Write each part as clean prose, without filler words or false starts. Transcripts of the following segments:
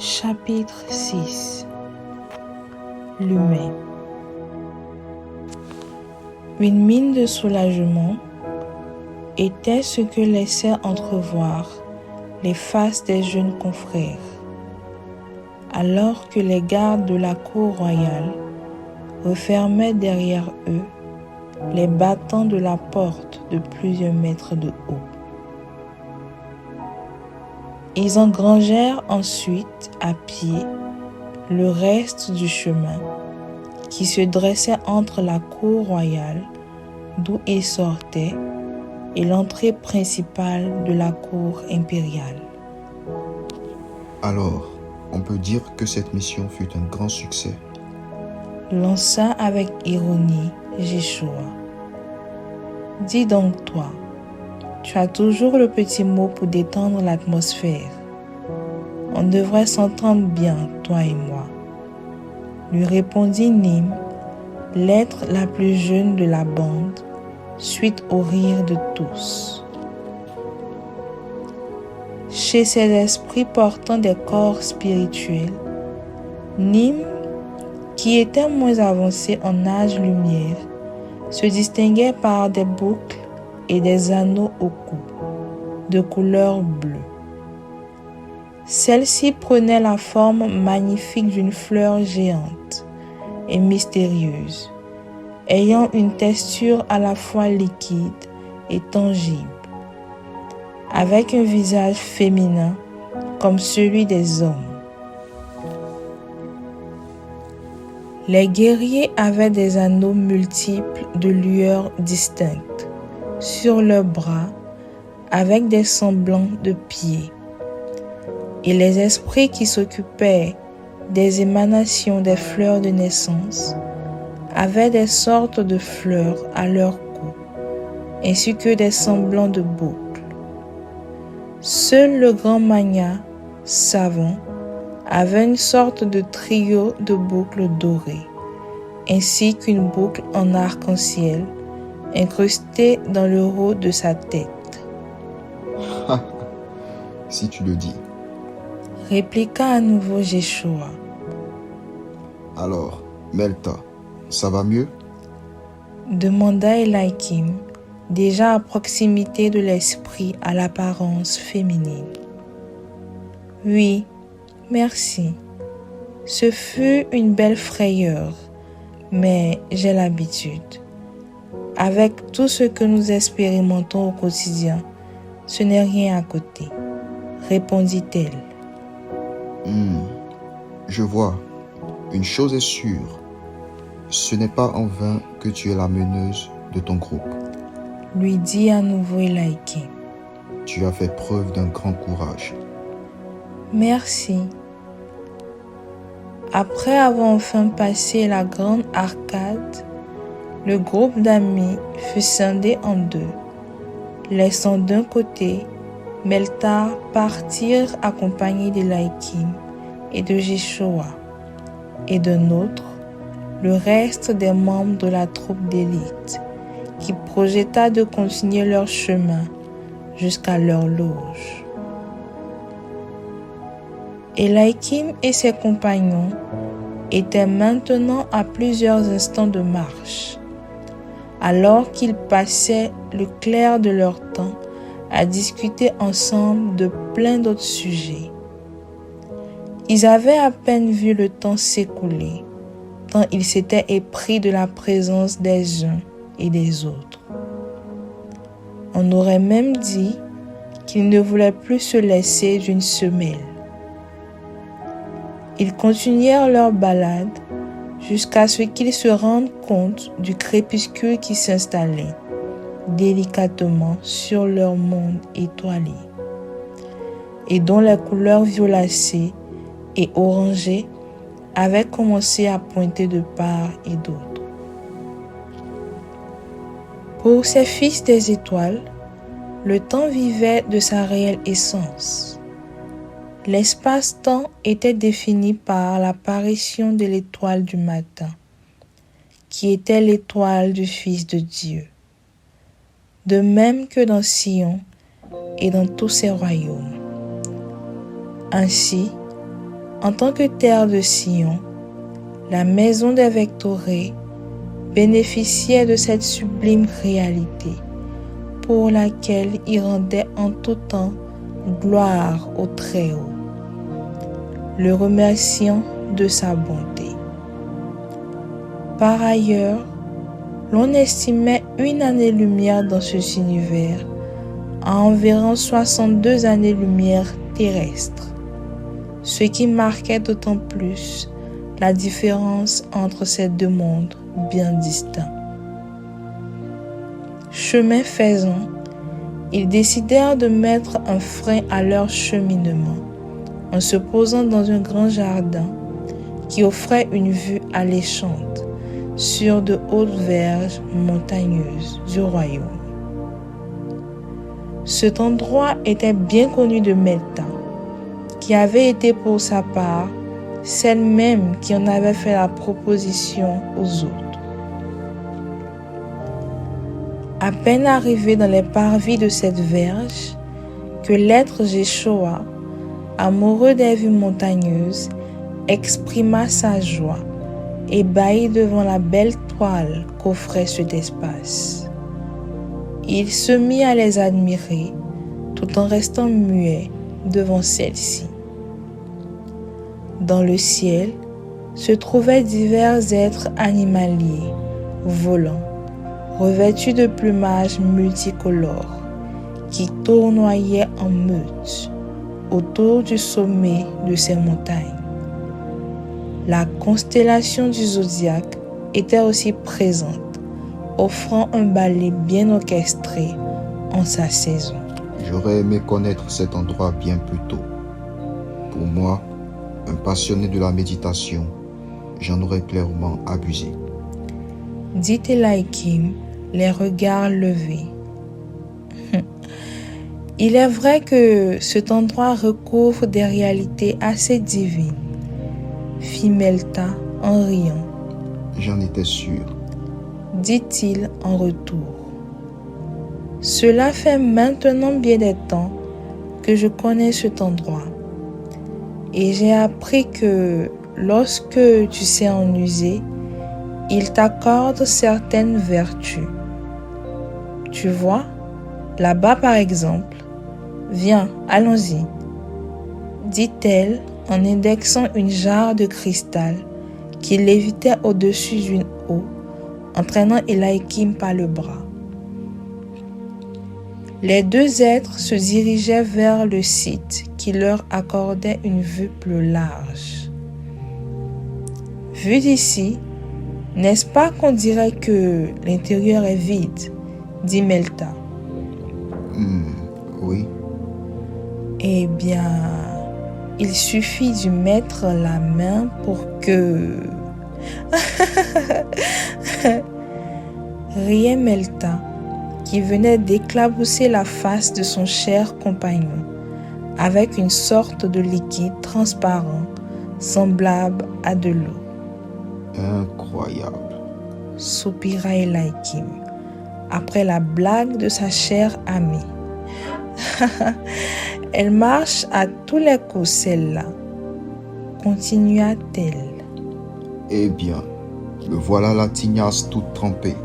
Chapitre 6. L'humain. Une mine de soulagement était ce que laissaient entrevoir les faces des jeunes confrères, alors que les gardes de la cour royale refermaient derrière eux les battants de la porte de plusieurs mètres de haut. Ils engrangèrent ensuite à pied le reste du chemin qui se dressait entre la cour royale d'où ils sortaient et l'entrée principale de la cour impériale. Alors, on peut dire que cette mission fut un grand succès. Lança avec ironie Jeshua. Dis donc toi, tu as toujours le petit mot pour détendre l'atmosphère. On devrait s'entendre bien, toi et moi. Lui répondit Nîmes, l'être la plus jeune de la bande, suite au rire de tous. Chez ces esprits portant des corps spirituels, Nîmes, qui était moins avancé en âge-lumière, se distinguait par des boucles et des anneaux au cou, de couleur bleue. Celle-ci prenait la forme magnifique d'une fleur géante et mystérieuse, ayant une texture à la fois liquide et tangible, avec un visage féminin comme celui des hommes. Les guerriers avaient des anneaux multiples de lueurs distinctes sur leurs bras avec des semblants de pieds. Et les esprits qui s'occupaient des émanations des fleurs de naissance avaient des sortes de fleurs à leur cou, ainsi que des semblants de boucles. Seul le grand Magna, savant, avait une sorte de trio de boucles dorées, ainsi qu'une boucle en arc-en-ciel incrustée dans le haut de sa tête. Si tu le dis. Répliqua à nouveau Jeshua. Alors, Melta, ça va mieux? Demanda Eliakim, déjà à proximité de l'esprit à l'apparence féminine. Oui, merci. Ce fut une belle frayeur, mais j'ai l'habitude. Avec tout ce que nous expérimentons au quotidien, ce n'est rien à côté, répondit-elle. Je vois. Une chose est sûre. Ce n'est pas en vain que tu es la meneuse de ton groupe. Lui dit à nouveau Eliakim. Tu as fait preuve d'un grand courage. Merci. Après avoir enfin passé la grande arcade, le groupe d'amis fut scindé en deux, laissant d'un côté Melta partir accompagné d'Eliakim et de Jeshua, et d'un autre, le reste des membres de la troupe d'élite, qui projeta de continuer leur chemin jusqu'à leur loge. Eliakim et ses compagnons étaient maintenant à plusieurs instants de marche, alors qu'ils passaient le clair de leur temps à discuter ensemble de plein d'autres sujets. Ils avaient à peine vu le temps s'écouler, tant ils s'étaient épris de la présence des uns et des autres. On aurait même dit qu'ils ne voulaient plus se laisser d'une semelle. Ils continuèrent leur balade jusqu'à ce qu'ils se rendent compte du crépuscule qui s'installait délicatement sur leur monde étoilé et dont les couleurs violacées et orangées avaient commencé à pointer de part et d'autre. Pour ces fils des étoiles, le temps vivait de sa réelle essence. L'espace-temps était défini par l'apparition de l'étoile du matin, qui était l'étoile du Fils de Dieu. De même que dans Sion et dans tous ses royaumes. Ainsi, En tant que terre de Sion, la maison des Vectorés bénéficiait de cette sublime réalité pour laquelle il rendait en tout temps gloire au Très-Haut, le remerciant de sa bonté. Par ailleurs, l'on estimait une année-lumière dans cet univers à environ 62 années-lumière terrestres, ce qui marquait d'autant plus la différence entre ces deux mondes bien distincts. Chemin faisant, ils décidèrent de mettre un frein à leur cheminement en se posant dans un grand jardin qui offrait une vue alléchante sur de hautes verges montagneuses du royaume. Cet endroit était bien connu de Melta, qui avait été pour sa part celle même qui en avait fait la proposition aux autres. À peine arrivé dans les parvis de cette verge, que l'être Jéchoua, amoureux des vues montagneuses, exprima sa joie, ébahi devant la belle toile qu'offrait cet espace. Il se mit à les admirer, tout en restant muet devant celle-ci. Dans le ciel se trouvaient divers êtres animaliers, volants, revêtus de plumages multicolores, qui tournoyaient en meute autour du sommet de ces montagnes. La constellation du zodiaque était aussi présente, offrant un ballet bien orchestré en sa saison. J'aurais aimé connaître cet endroit bien plus tôt. Pour moi, un passionné de la méditation, j'en aurais clairement abusé. Dit Eliakim, les regards levés. Il est vrai que cet endroit recouvre des réalités assez divines, fit Melta en riant. J'en étais sûr, dit-il en retour. Cela fait maintenant bien des temps que je connais cet endroit et j'ai appris que lorsque tu sais en user, il t'accorde certaines vertus. Tu vois, là-bas par exemple, viens, allons-y, dit-elle en indexant une jarre de cristal qui lévitait au-dessus d'une eau, entraînant Eliakim par le bras. Les deux êtres se dirigeaient vers le site qui leur accordait une vue plus large. Vu d'ici, n'est-ce pas qu'on dirait que l'intérieur est vide, dit Melta. Oui. Eh bien, il suffit d'y mettre la main pour que... riait Melta, qui venait d'éclabousser la face de son cher compagnon avec une sorte de liquide transparent semblable à de l'eau. Incroyable, soupira Eliakim après la blague de sa chère amie. Elle marche à tous les coups, celle-là, continua-t-elle. Eh bien, me voilà la tignasse toute trempée.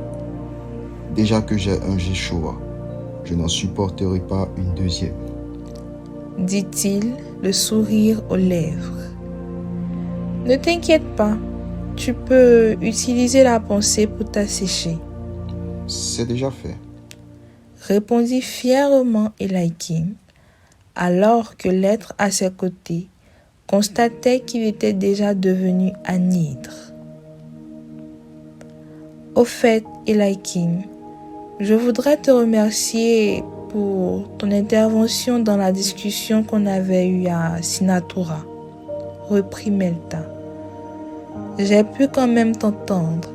Déjà que j'ai un Jéchoua, je n'en supporterai pas une deuxième, dit-il, le sourire aux lèvres. Ne t'inquiète pas, tu peux utiliser la pensée pour t'assécher. C'est déjà fait, répondit fièrement Eliakim, alors que l'être à ses côtés constatait qu'il était déjà devenu anhydre. Au fait, Eliakim, je voudrais te remercier pour ton intervention dans la discussion qu'on avait eue à Sinatura, reprit Melta. J'ai pu quand même t'entendre,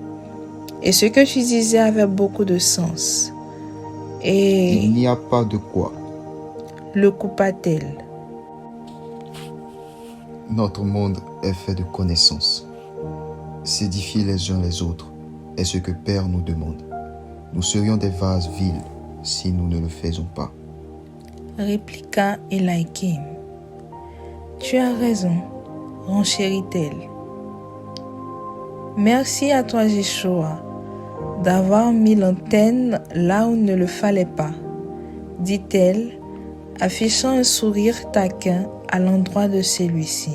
et ce que tu disais avait beaucoup de sens. Et... il n'y a pas de quoi, le coupa-t-elle. Notre monde est fait de connaissances. S'édifier les uns les autres est ce que Père nous demande. Nous serions des vases vides si nous ne le faisons pas, répliqua Eliakim. Tu as raison, renchérit-elle. Merci à toi, Yeshua, d'avoir mis l'antenne là où il ne le fallait pas, dit-elle, affichant un sourire taquin à l'endroit de celui-ci.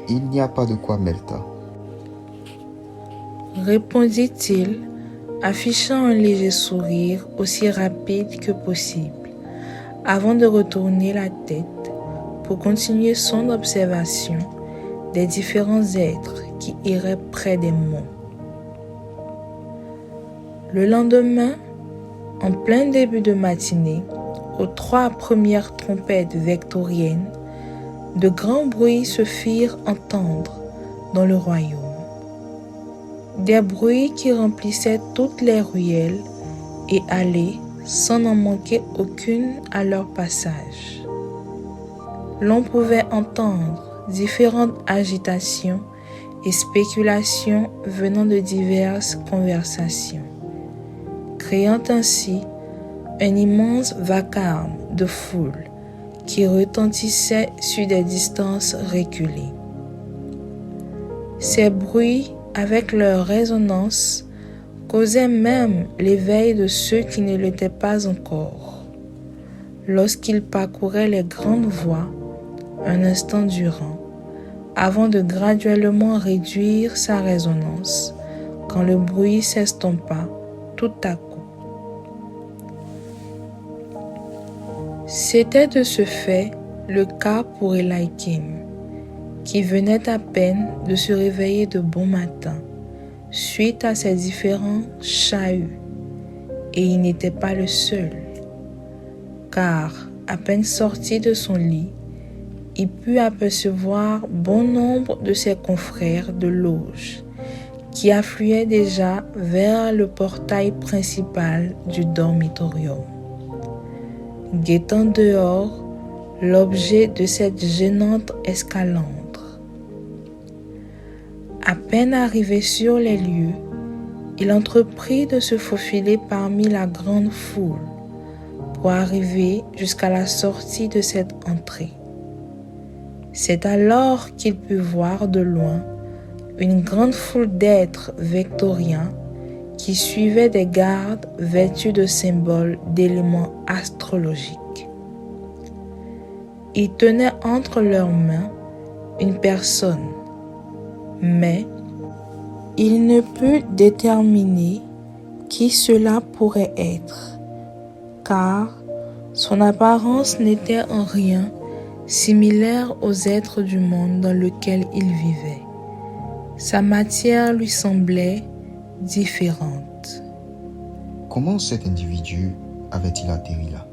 Il n'y a pas de quoi, Melta, répondit-il, affichant un léger sourire aussi rapide que possible, avant de retourner la tête pour continuer son observation des différents êtres qui erraient près des monts. Le lendemain, en plein début de matinée, aux 3 premières trompettes vectoriennes, de grands bruits se firent entendre dans le royaume. Des bruits qui remplissaient toutes les ruelles et allées sans en manquer aucune à leur passage. L'on pouvait entendre différentes agitations et spéculations venant de diverses conversations, créant ainsi un immense vacarme de foule qui retentissait sur des distances reculées. Ces bruits, avec leur résonance, causaient même l'éveil de ceux qui ne l'étaient pas encore, lorsqu'ils parcouraient les grandes voies un instant durant, avant de graduellement réduire sa résonance quand le bruit s'estompa tout à coup. C'était de ce fait le cas pour Eliakim, qui venait à peine de se réveiller de bon matin suite à ses différents chahuts, et il n'était pas le seul, car à peine sorti de son lit, il put apercevoir bon nombre de ses confrères de loge qui affluaient déjà vers le portail principal du dormitorium, guettant dehors l'objet de cette gênante escalandre. À peine arrivé sur les lieux, il entreprit de se faufiler parmi la grande foule pour arriver jusqu'à la sortie de cette entrée. C'est alors qu'il put voir de loin une grande foule d'êtres vectoriens qui suivaient des gardes vêtus de symboles d'éléments astrologiques. Ils tenaient entre leurs mains une personne, mais il ne put déterminer qui cela pourrait être, car son apparence n'était en rien similaire aux êtres du monde dans lequel il vivait. Sa matière lui semblait différente. Comment cet individu avait-il atterri là?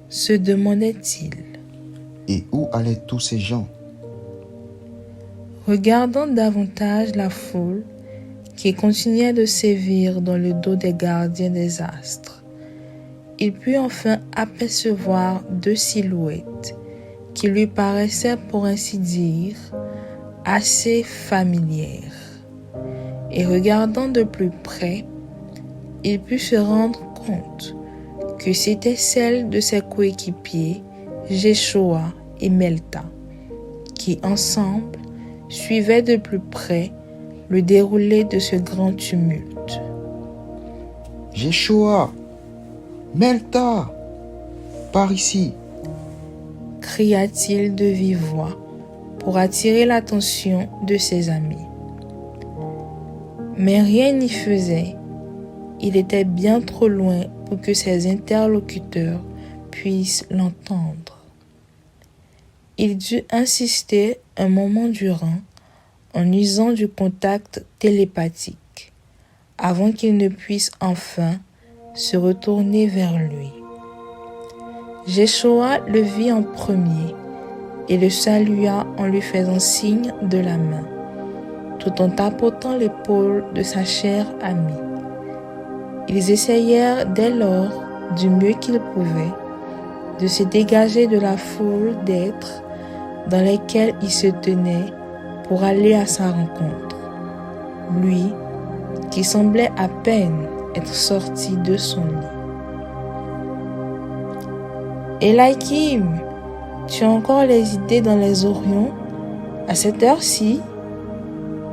Se demandait-il. Et où allaient tous ces gens? Regardant davantage la foule qui continuait de sévir dans le dos des gardiens des astres, il put enfin apercevoir 2 silhouettes qui lui paraissaient, pour ainsi dire, assez familières. Et regardant de plus près, il put se rendre compte que c'étaient celles de ses coéquipiers, Yeshua et Melta, qui ensemble suivaient de plus près le déroulé de ce grand tumulte. Yeshua, Melta, par ici, cria-t-il de vive voix pour attirer l'attention de ses amis. Mais rien n'y faisait. Il était bien trop loin pour que ses interlocuteurs puissent l'entendre. Il dut insister un moment durant en usant du contact télépathique avant qu'il ne puisse enfin se retourner vers lui. Yeshua le vit en premier et le salua en lui faisant signe de la main, tout en tapotant l'épaule de sa chère amie. Ils essayèrent dès lors, du mieux qu'ils pouvaient, de se dégager de la foule d'êtres dans lesquels ils se tenaient pour aller à sa rencontre. Lui, qui semblait à peine être sorti de son lit. « Eliakim, tu as encore les idées dans les orions ?» À cette heure-ci,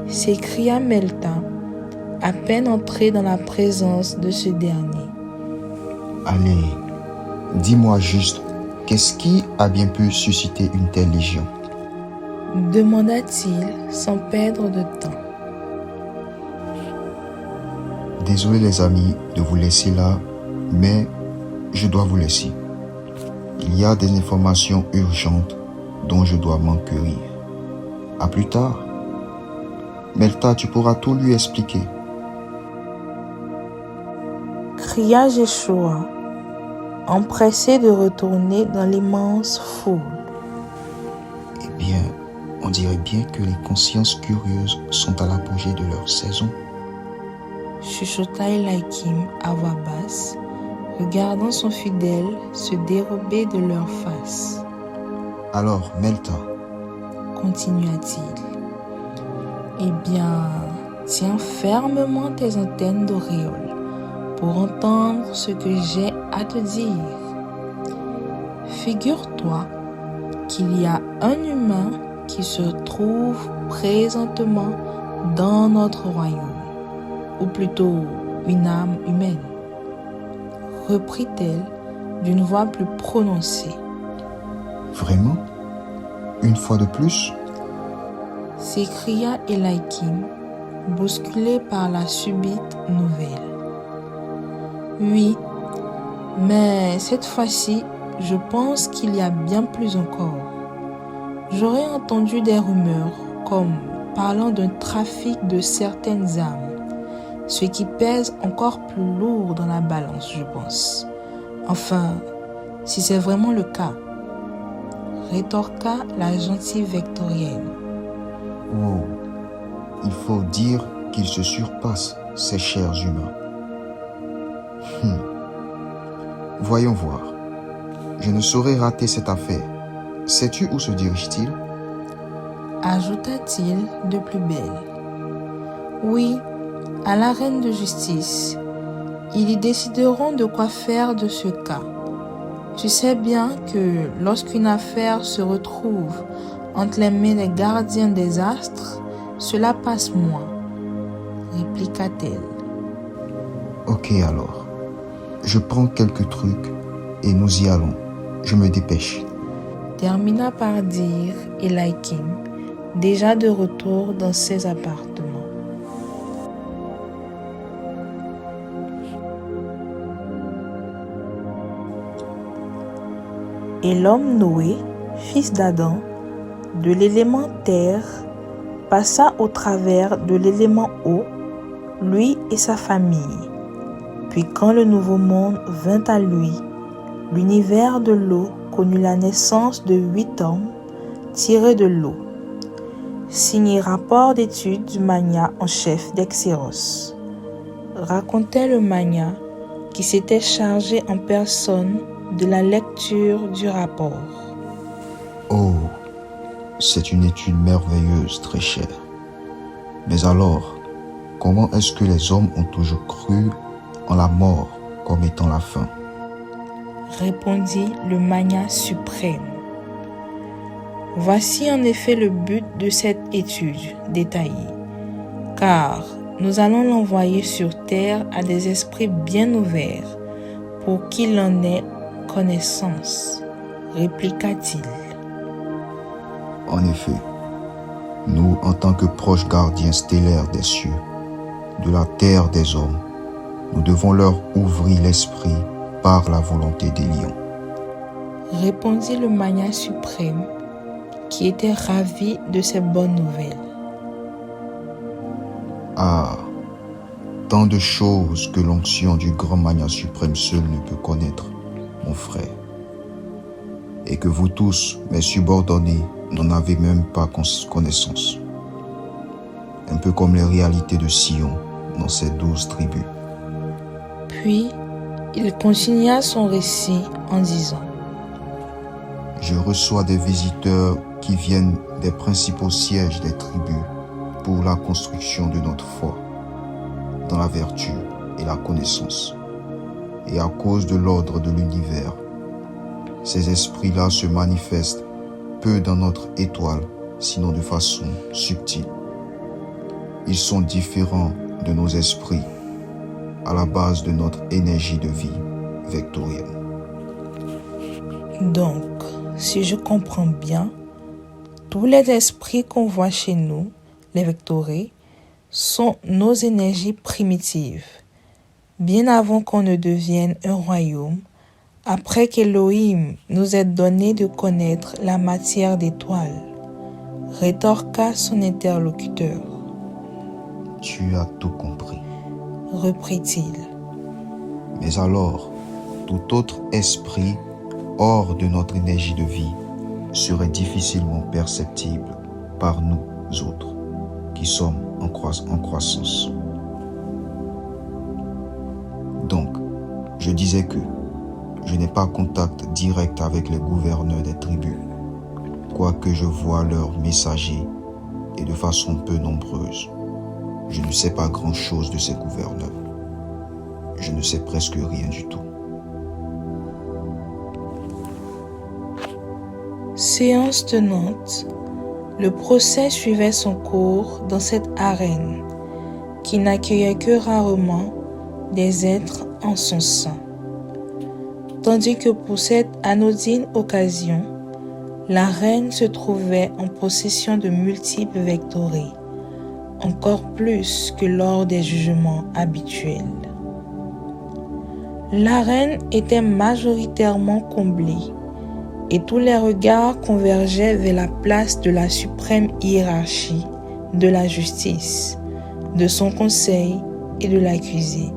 s'écria Melta, à peine entrée dans la présence de ce dernier. Allez, dis-moi juste, qu'est-ce qui a bien pu susciter une telle légion? Demanda-t-il sans perdre de temps. Désolé les amis de vous laisser là, mais je dois vous laisser. Il y a des informations urgentes dont je dois m'enquérir. À plus tard. Melta, tu pourras tout lui expliquer. Cria Yeshua, empressé de retourner dans l'immense foule. Eh bien, on dirait bien que les consciences curieuses sont à l'apogée de leur saison. Chuchota Eliakim à voix basse, regardant son fidèle se dérober de leur face. Alors, Melta, continua-t-il, eh bien, tiens fermement tes antennes d'auréole pour entendre ce que j'ai à te dire. Figure-toi qu'il y a un humain qui se trouve présentement dans notre royaume, ou plutôt une âme humaine, reprit-elle d'une voix plus prononcée. Vraiment? Une fois de plus? S'écria Eliakim, bousculé par la subite nouvelle. Oui, mais cette fois-ci, je pense qu'il y a bien plus encore. J'aurais entendu des rumeurs comme parlant d'un trafic de certaines âmes, ce qui pèse encore plus lourd dans la balance, je pense. Enfin, si c'est vraiment le cas, rétorqua la gentille Victorienne. Wow, il faut dire qu'ils se surpassent, ces chers humains. Voyons voir. Je ne saurais rater cette affaire. Sais-tu où se dirige-t-il? Ajouta-t-il de plus belle. Oui, à l'arène de justice. Ils y décideront de quoi faire de ce cas. Tu sais bien que lorsqu'une affaire se retrouve entre les mains des gardiens des astres, cela passe moins, répliqua-t-elle. Ok alors. Je prends quelques trucs et nous y allons. Je me dépêche. Termina par dire Eliakim, déjà de retour dans ses appartements. Et l'homme Noé, fils d'Adam, de l'élément terre, passa au travers de l'élément eau, lui et sa famille. Puis quand le nouveau monde vint à lui, l'univers de l'eau connut la naissance de 8 hommes tirés de l'eau. Signé rapport d'études du magnat en chef d'Exeros. Racontait le magnat qui s'était chargé en personne de la lecture du rapport. Oh, c'est une étude merveilleuse, très chère. Mais alors, comment est-ce que les hommes ont toujours cru en la mort comme étant la fin? Répondit le magnat suprême. Voici en effet le but de cette étude détaillée, car nous allons l'envoyer sur terre à des esprits bien ouverts pour qu'il en ait connaissance, répliqua-t-il. En effet, nous, en tant que proches gardiens stellaires des cieux, de la terre des hommes, nous devons leur ouvrir l'esprit par la volonté des lions. Répondit le magnat suprême, qui était ravi de ces bonnes nouvelles. Ah, tant de choses que l'onction du grand magnat suprême seul ne peut connaître, mon frère. Et que vous tous, mes subordonnés, n'en avez même pas connaissance. Un peu comme les réalités de Sion dans ses 12 tribus. Puis, il continua son récit en disant: Je reçois des visiteurs qui viennent des principaux sièges des tribus pour la construction de notre foi, dans la vertu et la connaissance. Et à cause de l'ordre de l'univers, ces esprits-là se manifestent peu dans notre étoile sinon de façon subtile. Ils sont différents de nos esprits, à la base de notre énergie de vie vectorielle. Donc, si je comprends bien, tous les esprits qu'on voit chez nous, les vectorés, sont nos énergies primitives, bien avant qu'on ne devienne un royaume, après qu'Elohim nous ait donné de connaître la matière d'étoiles, rétorqua son interlocuteur. Tu as tout compris, reprit-il. Mais alors, tout autre esprit hors de notre énergie de vie serait difficilement perceptible par nous autres, qui sommes en croissance. Donc, je disais que je n'ai pas contact direct avec les gouverneurs des tribus, quoique je vois leurs messagers et de façon peu nombreuse. Je ne sais pas grand-chose de ces gouverneurs. Je ne sais presque rien du tout. Séance tenante, le procès suivait son cours dans cette arène qui n'accueillait que rarement des êtres en son sein. Tandis que pour cette anodine occasion, la reine se trouvait en possession de multiples vectorés, encore plus que lors des jugements habituels. L'arène était majoritairement comblée et tous les regards convergeaient vers la place de la suprême hiérarchie de la justice, de son conseil et de l'accusé,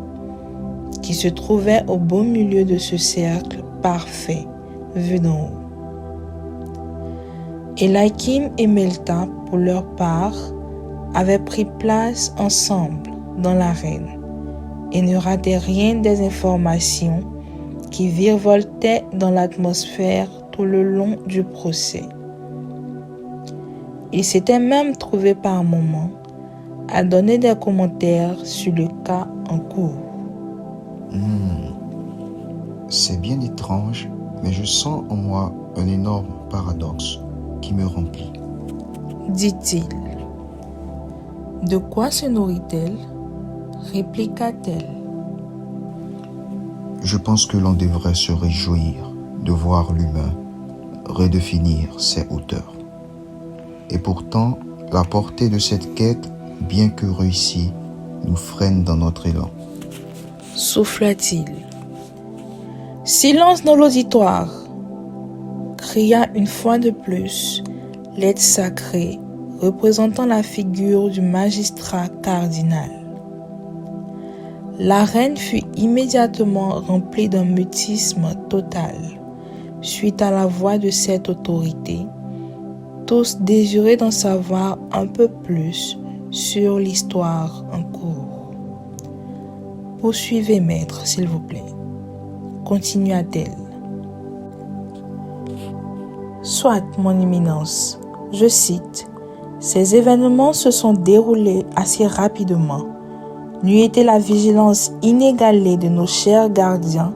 qui se trouvait au beau milieu de ce cercle parfait vu d'en haut. Eliakim et Melta, pour leur part, avaient pris place ensemble dans l'arène et ne rataient rien des informations qui virevoltaient dans l'atmosphère tout le long du procès. Ils s'étaient même trouvés par moments à donner des commentaires sur le cas en cours. C'est bien étrange, mais je sens en moi un énorme paradoxe qui me remplit, dit-il. De quoi se nourrit-elle? Répliqua-t-elle. Je pense que l'on devrait se réjouir de voir l'humain redéfinir ses hauteurs. Et pourtant, la portée de cette quête, bien que réussie, nous freine dans notre élan. Souffla-t-il. Silence dans l'auditoire, cria une fois de plus l'être sacré représentant la figure du magistrat cardinal. L'arène fut immédiatement remplie d'un mutisme total suite à la voix de cette autorité, tous désiraient d'en savoir un peu plus sur l'histoire en cours. Poursuivez, maître, s'il vous plaît, continua-t-elle. Soit, mon éminence, je cite, ces événements se sont déroulés assez rapidement. N'eût été la vigilance inégalée de nos chers gardiens,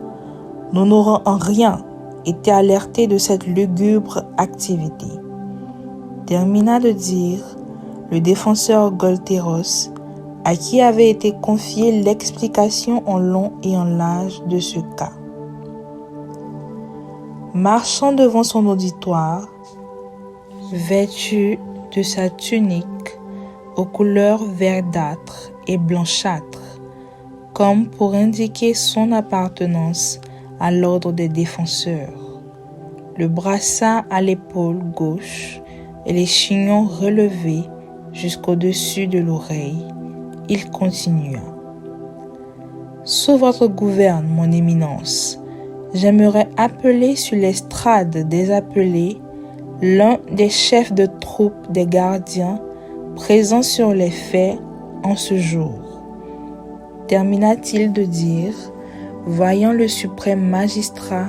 nous n'aurons en rien été alertés de cette lugubre activité. Termina de dire le défenseur Golteros, à qui avait été confiée l'explication en long et en large de ce cas. Marchant devant son auditoire, vêtu de sa tunique aux couleurs verdâtres et blanchâtres, comme pour indiquer son appartenance à l'ordre des défenseurs, le brassard à l'épaule gauche et les chignons relevés jusqu'au-dessus de l'oreille, il continua. Sous votre gouverne, mon éminence, j'aimerais appeler sur l'estrade des appelés l'un des chefs de troupe des gardiens présents sur les faits en ce jour. Termina-t-il de dire, voyant le suprême magistrat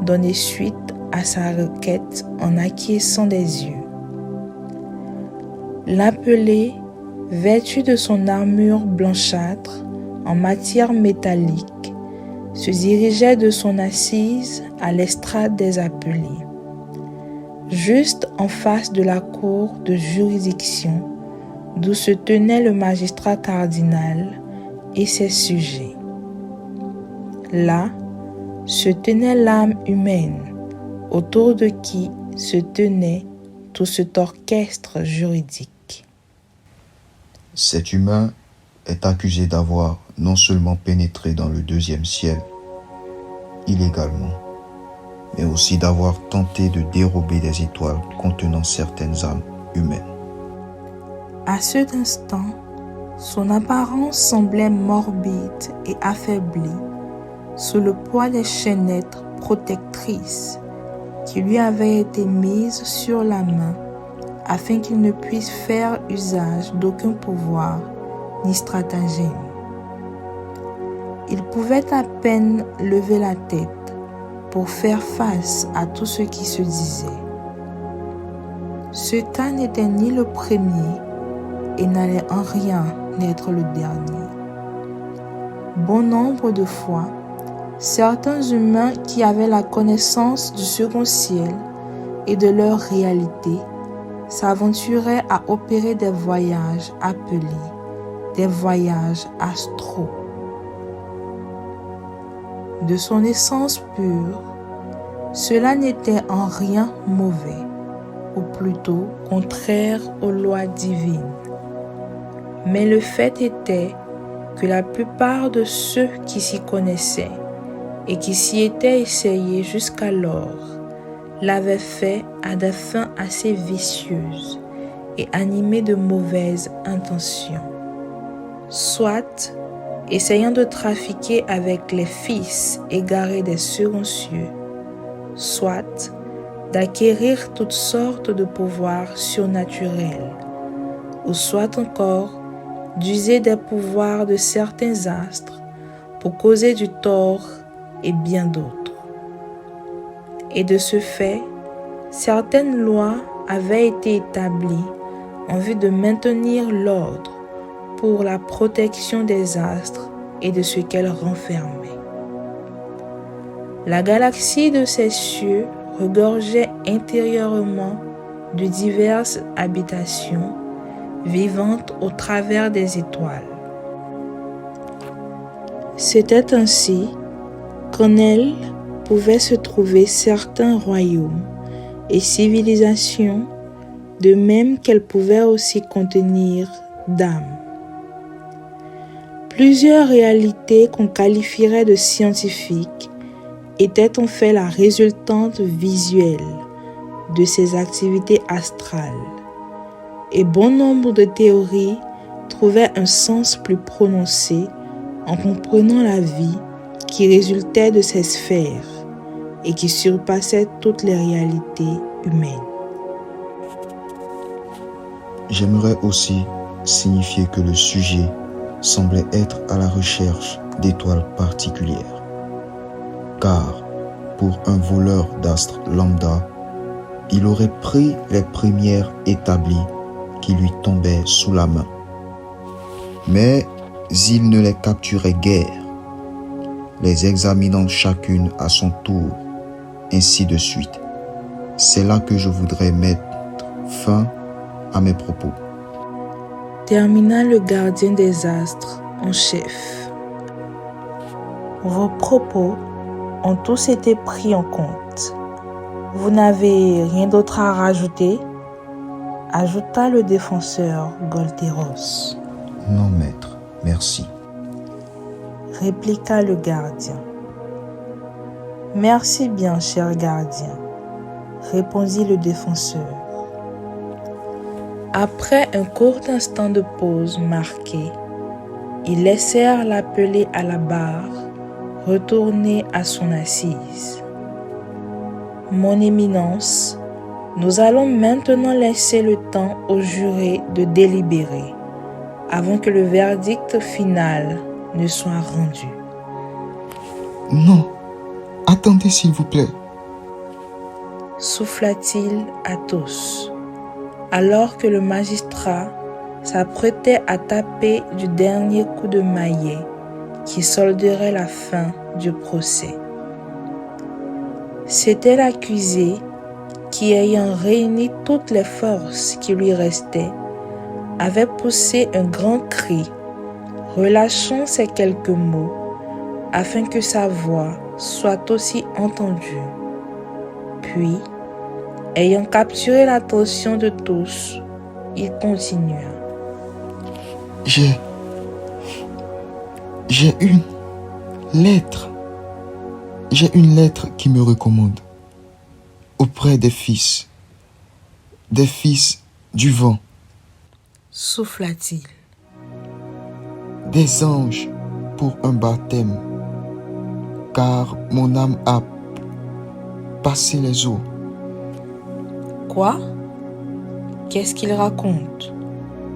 donner suite à sa requête en acquiesçant des yeux. L'appelé, vêtu de son armure blanchâtre en matière métallique, se dirigeait de son assise à l'estrade des appelés. juste en face de la cour de juridiction d'où se tenait le magistrat cardinal et ses sujets. Là se tenait l'âme humaine, autour de qui se tenait tout cet orchestre juridique. Cet humain est accusé d'avoir non seulement pénétré dans le deuxième ciel, illégalement, mais aussi d'avoir tenté de dérober des étoiles contenant certaines âmes humaines. À cet instant, son apparence semblait morbide et affaiblie sous le poids des chaînettes protectrices qui lui avaient été mises sur la main afin qu'il ne puisse faire usage d'aucun pouvoir ni stratagème. Il pouvait à peine lever la tête pour faire face à tout ce qui se disait. Ce cas n'était ni le premier et n'allait en rien être le dernier. Bon nombre de fois, certains humains qui avaient la connaissance du second ciel et de leur réalité s'aventuraient à opérer des voyages appelés des voyages astraux. De son essence pure, cela n'était en rien mauvais, ou plutôt contraire aux lois divines. Mais le fait était que la plupart de ceux qui s'y connaissaient et qui s'y étaient essayés jusqu'alors l'avaient fait à des fins assez vicieuses et animées de mauvaises intentions. Soit essayant de trafiquer avec les fils égarés des seconds cieux, soit d'acquérir toutes sortes de pouvoirs surnaturels, ou soit encore d'user des pouvoirs de certains astres pour causer du tort et bien d'autres. Et de ce fait, certaines lois avaient été établies en vue de maintenir l'ordre pour la protection des astres et de ce qu'elles renfermaient. La galaxie de ces cieux regorgeait intérieurement de diverses habitations vivantes au travers des étoiles. C'était ainsi qu'en elles pouvaient se trouver certains royaumes et civilisations, de même qu'elles pouvaient aussi contenir d'âmes. Plusieurs réalités qu'on qualifierait de scientifiques étaient en fait la résultante visuelle de ces activités astrales, et bon nombre de théories trouvaient un sens plus prononcé en comprenant la vie qui résultait de ces sphères et qui surpassait toutes les réalités humaines. J'aimerais aussi signifier que le sujet semblait être à la recherche d'étoiles particulières. Car, pour un voleur d'astres lambda, il aurait pris les premières établies qui lui tombaient sous la main. Mais il ne les capturait guère, les examinant chacune à son tour, ainsi de suite. C'est là que je voudrais mettre fin à mes propos. Termina le gardien des astres en chef. Vos propos ont tous été pris en compte. Vous n'avez rien d'autre à rajouter? Ajouta le défenseur Golteros. Non, maître, merci. Répliqua le gardien. Merci bien, cher gardien, répondit le défenseur. Après un court instant de pause marquée, ils laissèrent l'appelé à la barre retourner à son assise. Mon éminence, nous allons maintenant laisser le temps aux jurés de délibérer avant que le verdict final ne soit rendu. Non, attendez s'il vous plaît, souffla-t-il à tous, alors que le magistrat s'apprêtait à taper du dernier coup de maillet qui solderait la fin du procès. C'était l'accusé qui, ayant réuni toutes les forces qui lui restaient, avait poussé un grand cri, relâchant ces quelques mots, afin que sa voix soit aussi entendue. Puis, ayant capturé l'attention de tous, il continua. J'ai une lettre. J'ai une lettre qui me recommande auprès des fils du vent, Souffla-t-il. des anges pour un baptême, car mon âme a passé les eaux. Quoi? Qu'est-ce qu'il raconte?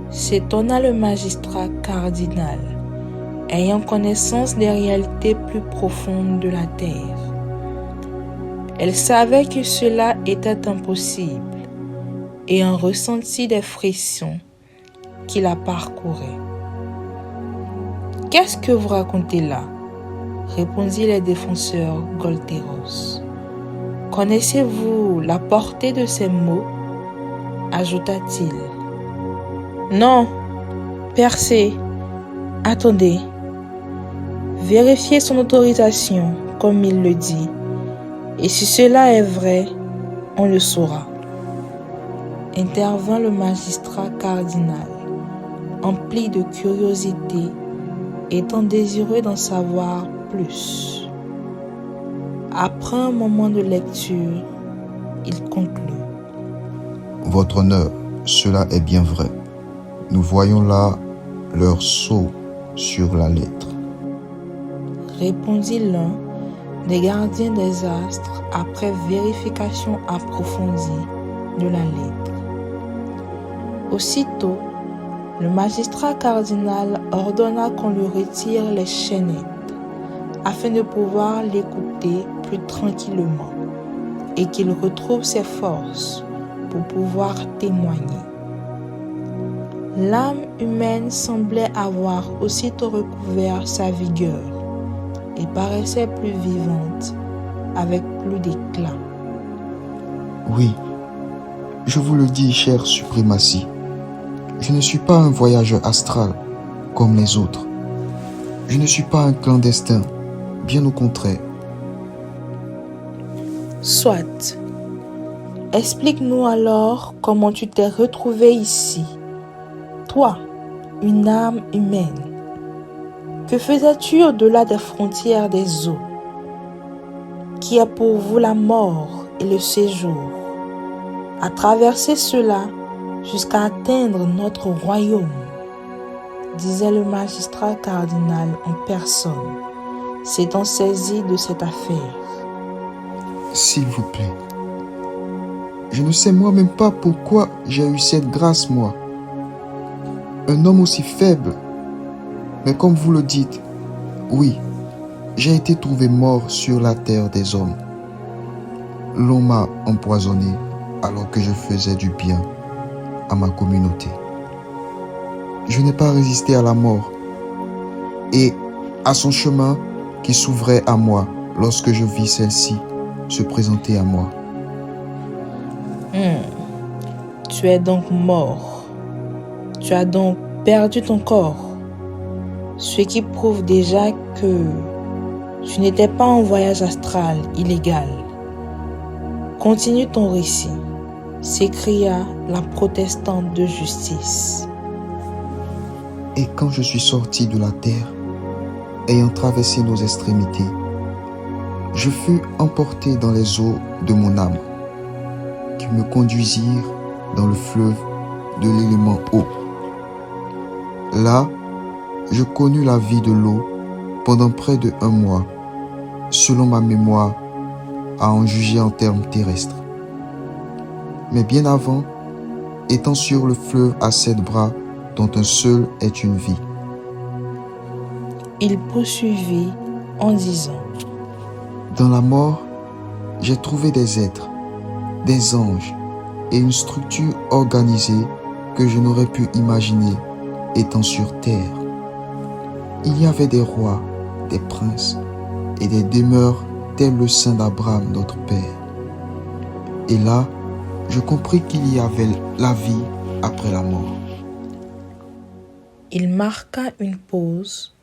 S'étonna le magistrat cardinal, ayant connaissance des réalités plus profondes de la terre. Elle savait que cela était impossible et en ressentit des frissons qui la parcouraient. « Qu'est-ce que vous racontez là ?» répondit le défenseur Golteros. « Connaissez-vous la portée de ces mots ?» ajouta-t-il. « Non, Persée, attendez. Vérifiez son autorisation comme il le dit, et si cela est vrai, on le saura. » Intervint le magistrat cardinal, empli de curiosité, étant désireux d'en savoir plus. Après un moment de lecture, il conclut. Votre honneur, cela est bien vrai. Nous voyons là leur sceau sur la lettre. Répondit l'un des gardiens des astres après vérification approfondie de la lettre. Aussitôt, le magistrat cardinal ordonna qu'on lui retire les chaînettes afin de pouvoir l'écouter plus tranquillement et qu'il retrouve ses forces pour pouvoir témoigner. L'âme humaine semblait avoir aussitôt recouvert sa vigueur et paraissait plus vivante, avec plus d'éclat. Oui, je vous le dis, chère suprématie, je ne suis pas un voyageur astral comme les autres. Je ne suis pas un clandestin, bien au contraire. Soit. Explique-nous alors comment tu t'es retrouvé ici. Toi, une âme humaine. Que faisais-tu au-delà des frontières des eaux, qui a pour vous la mort et le séjour, à traverser cela jusqu'à atteindre notre royaume, disait le magistrat cardinal en personne, s'étant saisi de cette affaire. S'il vous plaît, je ne sais moi-même pas pourquoi j'ai eu cette grâce, moi. Un homme aussi faible. Mais comme vous le dites, oui, j'ai été trouvé mort sur la terre des hommes. L'on m'a empoisonné alors que je faisais du bien à ma communauté. Je n'ai pas résisté à la mort et à son chemin qui s'ouvrait à moi lorsque je vis celle-ci se présenter à moi. Tu es donc mort. Tu as donc perdu ton corps. Ce qui prouve déjà que tu n'étais pas en voyage astral illégal. Continue ton récit, s'écria la protestante de justice. Et quand je suis sorti de la terre, ayant traversé nos extrémités, je fus emporté dans les eaux de mon âme, qui me conduisirent dans le fleuve de l'élément eau. Là, je connus la vie de l'eau pendant près de 1 mois, selon ma mémoire, à en juger en termes terrestres. Mais bien avant, étant sur le fleuve à 7 bras, dont un seul est une vie. Il poursuivit en disant: Dans la mort, j'ai trouvé des êtres, des anges et une structure organisée que je n'aurais pu imaginer étant sur terre. Il y avait des rois, des princes et des demeures tels le sein d'Abraham, notre père. Et là, je compris qu'il y avait la vie après la mort. Il marqua une pause,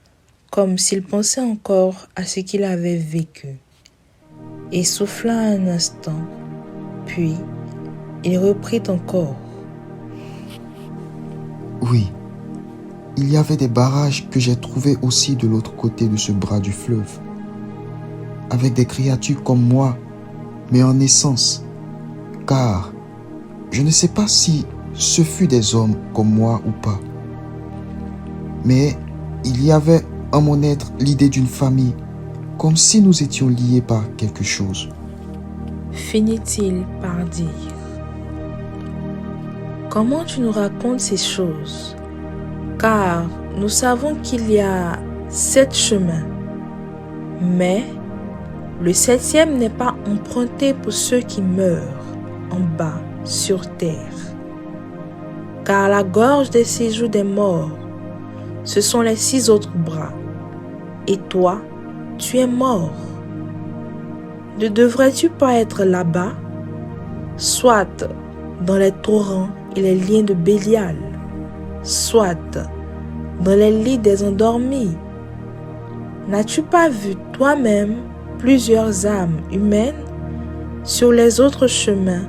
comme s'il pensait encore à ce qu'il avait vécu, et souffla un instant, puis il reprit encore. Oui, il y avait des barrages que j'ai trouvés aussi de l'autre côté de ce bras du fleuve, avec des créatures comme moi, mais en essence, car je ne sais pas si ce fut des hommes comme moi ou pas. Mais il y avait en mon être l'idée d'une famille, comme si nous étions liés par quelque chose. Finit-il par dire. Comment tu nous racontes ces choses? Car nous savons qu'il y a 7 chemins, mais le 7e n'est pas emprunté pour ceux qui meurent en bas sur terre. Car la gorge des séjours des morts, ce sont les 6 autres bras. Et toi, tu es mort. Ne devrais-tu pas être là-bas, soit dans les torrents et les liens de Bélial, soit dans les lits des endormis? N'as-tu pas vu toi-même plusieurs âmes humaines sur les autres chemins,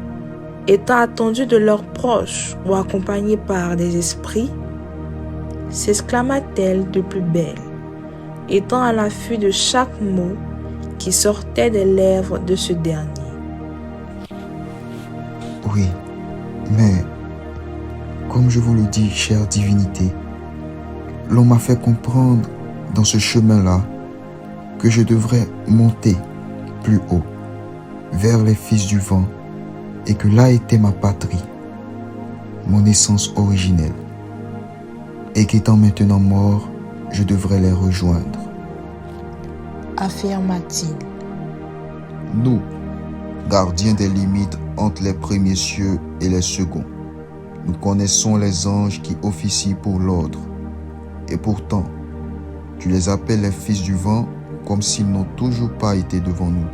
étant attendues de leurs proches ou accompagnées par des esprits? S'exclama-t-elle de plus belle, étant à l'affût de chaque mot qui sortait des lèvres de ce dernier. Oui, mais comme je vous le dis, chère divinité, l'on m'a fait comprendre dans ce chemin-là que je devrais monter plus haut, vers les fils du vent, et que là était ma patrie, mon essence originelle, et qu'étant maintenant mort, je devrais les rejoindre. Affirma-t-il. Nous, gardiens des limites entre les premiers cieux et les seconds, nous connaissons les anges qui officient pour l'ordre. Et pourtant, tu les appelles les fils du vent comme s'ils n'ont toujours pas été devant nous.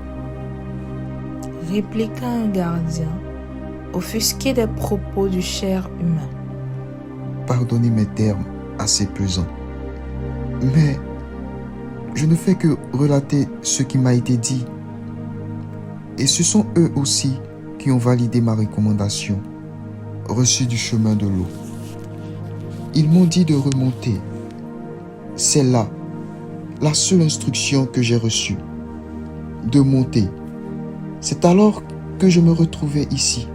Répliqua un gardien, offusqué des propos du cher humain. Pardonnez mes termes assez pesants, mais je ne fais que relater ce qui m'a été dit. Et ce sont eux aussi qui ont validé ma recommandation, reçue du chemin de l'eau. Ils m'ont dit de remonter. C'est là la seule instruction que j'ai reçue, de monter. C'est alors que je me retrouvais ici.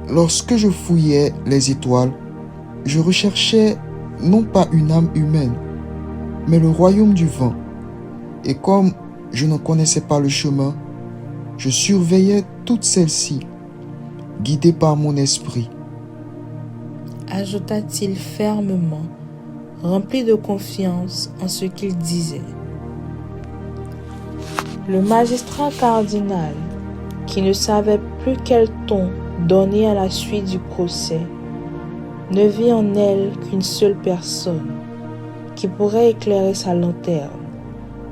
Lorsque je fouillais les étoiles, je recherchais non pas une âme humaine, mais le royaume du vent. Et comme je n'en connaissais pas le chemin, je surveillais toutes celles-ci, guidé par mon esprit. Ajouta-t-il fermement, rempli de confiance en ce qu'il disait. Le magistrat cardinal, qui ne savait plus quel ton donner à la suite du procès, ne vit en elle qu'une seule personne qui pourrait éclairer sa lanterne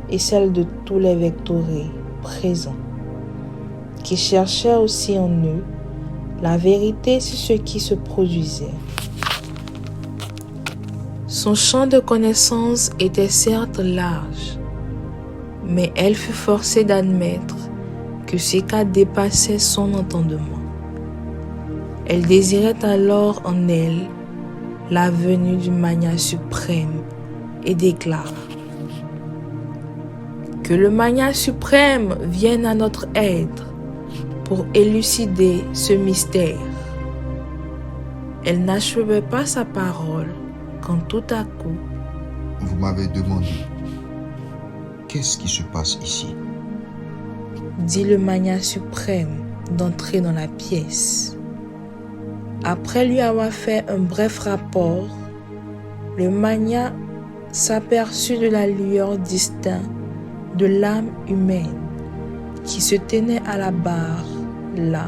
et celle de tous les vectorés présents, qui cherchaient aussi en eux la vérité sur ce qui se produisait. Son champ de connaissances était certes large, mais elle fut forcée d'admettre que ces cas dépassaient son entendement. Elle désirait alors en elle la venue du Magnat suprême et déclara: que le Magnat suprême vienne à notre aide pour élucider ce mystère. Elle n'achevait pas sa parole quand tout à coup, Vous m'avez demandé, qu'est-ce qui se passe ici? dit le Magnat suprême d'entrer dans la pièce. Après lui avoir fait un bref rapport, le Magnat s'aperçut de la lueur distincte de l'âme humaine qui se tenait à la barre, là,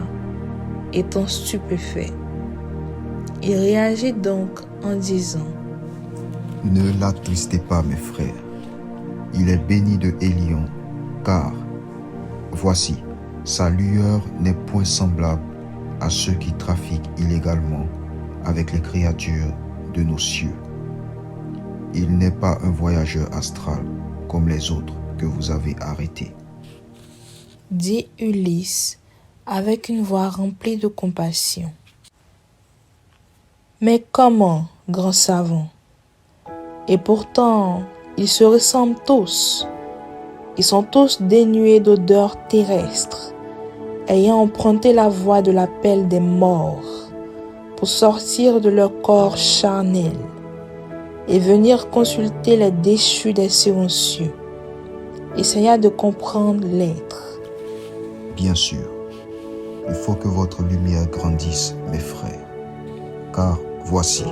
étant stupéfait. Il réagit donc en disant: Ne l'attristez pas, mes frères. Il est béni de Élion, car, voici, sa lueur n'est point semblable à ceux qui trafiquent illégalement avec les créatures de nos cieux. Il n'est pas un voyageur astral comme les autres que vous avez arrêtés. Dit Ulysse avec une voix remplie de compassion. Mais comment, grand savant? Et pourtant, ils se ressemblent tous. Ils sont tous dénués d'odeur terrestre, ayant emprunté la voie de l'appel des morts pour sortir de leur corps charnel et venir consulter les déchus des silencieux, essayant de comprendre l'être. Bien sûr, il faut que votre lumière grandisse, mes frères, car voici,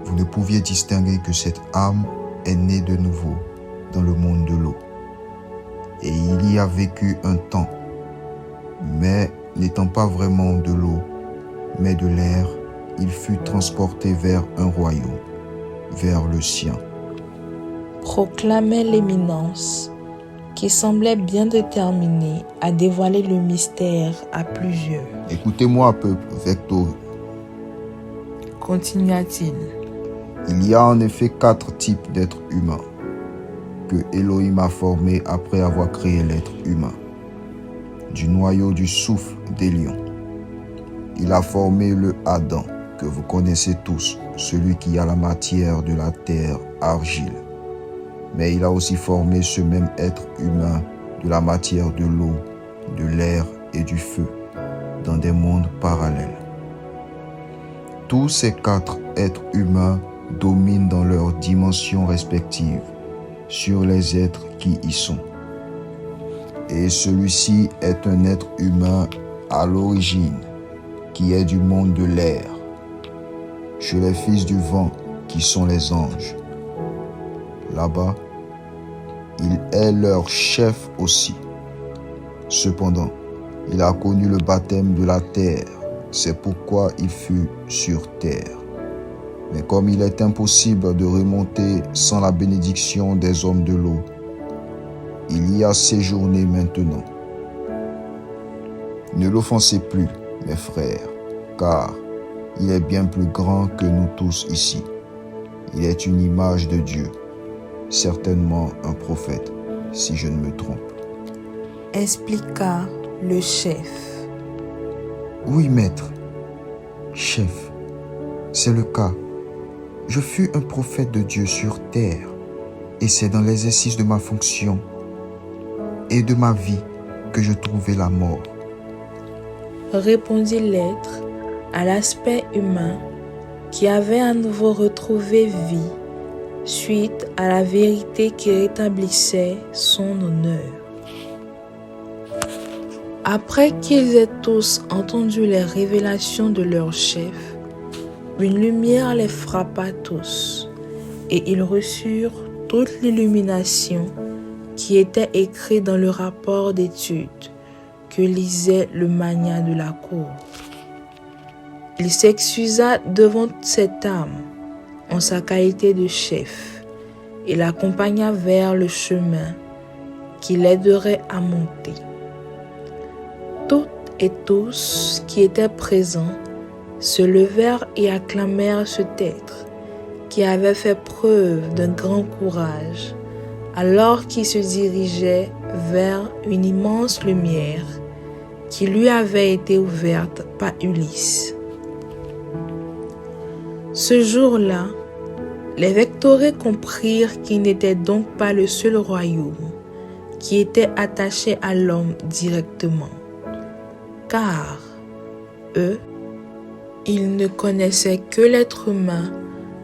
vous ne pouviez distinguer que cette âme est née de nouveau dans le monde de l'eau. Et il y a vécu un temps, mais n'étant pas vraiment de l'eau, mais de l'air, il fut transporté vers un royaume, vers le sien. Proclamait l'éminence, qui semblait bien déterminée à dévoiler le mystère à plusieurs. Écoutez-moi, peuple Vector. Continua-t-il. Il y a en effet 4 types d'êtres humains que Elohim a formés après avoir créé l'être humain. Du noyau du souffle des lions, il a formé le Adam, que vous connaissez tous, celui qui a la matière de la terre, argile. Mais il a aussi formé ce même être humain de la matière de l'eau, de l'air et du feu, dans des mondes parallèles. Tous ces 4 êtres humains dominent dans leurs dimensions respectives sur les êtres qui y sont. Et celui-ci est un être humain à l'origine, qui est du monde de l'air, chez les fils du vent, qui sont les anges. Là-bas, il est leur chef aussi. Cependant, il a connu le baptême de la terre, c'est pourquoi il fut sur terre. Mais comme il est impossible de remonter sans la bénédiction des hommes de l'eau, il y a séjourné maintenant. Ne l'offensez plus, mes frères, car il est bien plus grand que nous tous ici. Il est une image de Dieu, certainement un prophète, si je ne me trompe. Expliqua le chef. Oui, maître. Chef, c'est le cas. Je fus un prophète de Dieu sur terre, et c'est dans l'exercice de ma fonction et de ma vie que je trouvais la mort. Répondit l'être à l'aspect humain qui avait à nouveau retrouvé vie suite à la vérité qui rétablissait son honneur. Après qu'ils aient tous entendu les révélations de leur chef, une lumière les frappa tous, et ils reçurent toute l'illumination qui était écrite dans le rapport d'étude que lisait le magnat de la cour. Il s'excusa devant cette âme en sa qualité de chef et l'accompagna vers le chemin qui l'aiderait à monter. Toutes et tous qui étaient présents se levèrent et acclamèrent cet être qui avait fait preuve d'un grand courage alors qu'il se dirigeait vers une immense lumière qui lui avait été ouverte par Ulysse. Ce jour-là, les Vectorés comprirent qu'il n'était donc pas le seul royaume qui était attaché à l'homme directement, car eux, ils ne connaissaient que l'être humain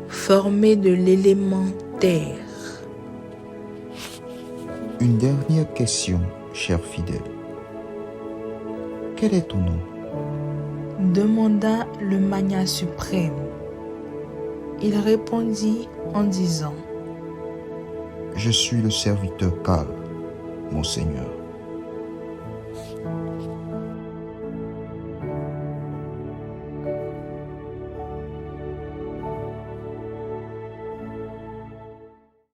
formé de l'élément terre. Une dernière question, cher fidèle. Quel est ton nom? Demanda le magnat suprême. Il répondit en disant: Je suis le serviteur Cal, mon Seigneur.